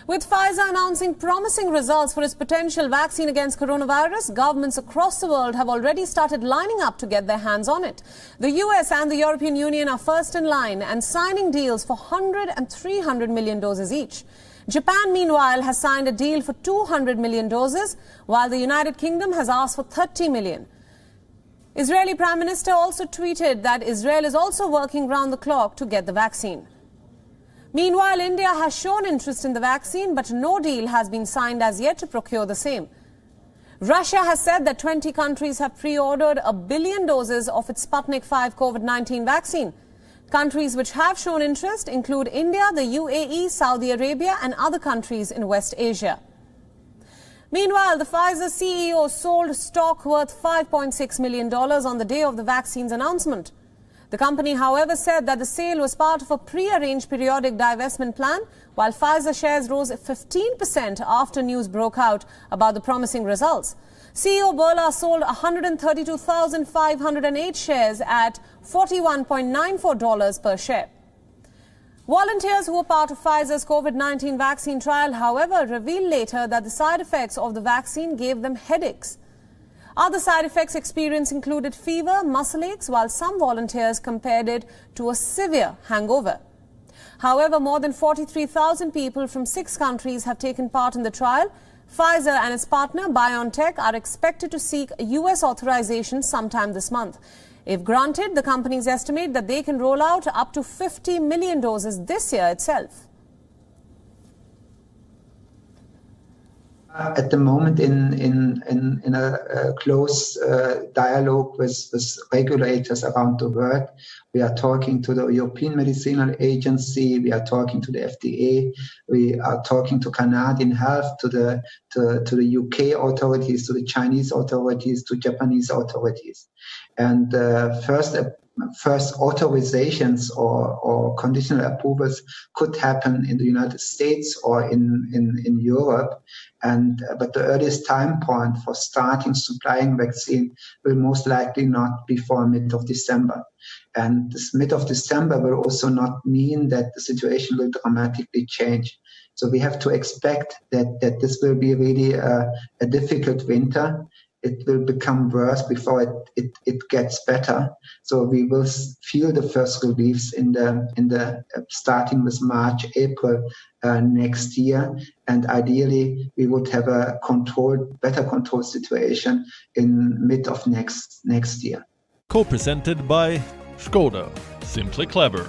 With Pfizer announcing promising results for its potential vaccine against coronavirus, governments across the world have already started lining up to get their hands on it. The US and the European Union are first in line and signing deals for 100 and 300 million doses each. Japan, meanwhile, has signed a deal for 200 million doses, while the United Kingdom has asked for 30 million. Israeli Prime Minister also tweeted that Israel is also working round the clock to get the vaccine. Meanwhile, India has shown interest in the vaccine, but no deal has been signed as yet to procure the same. Russia has said that 20 countries have pre-ordered 1 billion doses of its Sputnik V COVID-19 vaccine. Countries which have shown interest include India, the UAE, Saudi Arabia and other countries in West Asia. Meanwhile, the Pfizer CEO sold stock worth $5.6 million on the day of the vaccine's announcement. The company, however, said that the sale was part of a pre-arranged periodic divestment plan, while Pfizer shares rose 15% after news broke out about the promising results. CEO Birla sold 132,508 shares at $41.94 per share. Volunteers who were part of Pfizer's COVID-19 vaccine trial, however, revealed later that the side effects of the vaccine gave them headaches. Other side effects experienced included fever, muscle aches, while some volunteers compared it to a severe hangover. However, more than 43,000 people from 6 countries have taken part in the trial. Pfizer and its partner BioNTech are expected to seek US authorization sometime this month. If granted, the companies estimate that they can roll out up to 50 million doses this year itself. At the moment, in a close dialogue with regulators around the world, we are talking to the European Medicinal Agency, we are talking to the FDA, we are talking to Canadian Health, to the UK authorities, to the Chinese authorities, to Japanese authorities, and first authorizations or conditional approvals could happen in the United States or in Europe. But the earliest time point for starting supplying vaccine will most likely not be for mid of December. And this mid of December will also not mean that the situation will dramatically change. So we have to expect that this will be really a difficult winter. It will become worse before it gets better. So we will feel the first reliefs in the starting with March, April next year, and ideally we would have a better controlled situation in mid of next year. Co-presented by Skoda. Simply clever.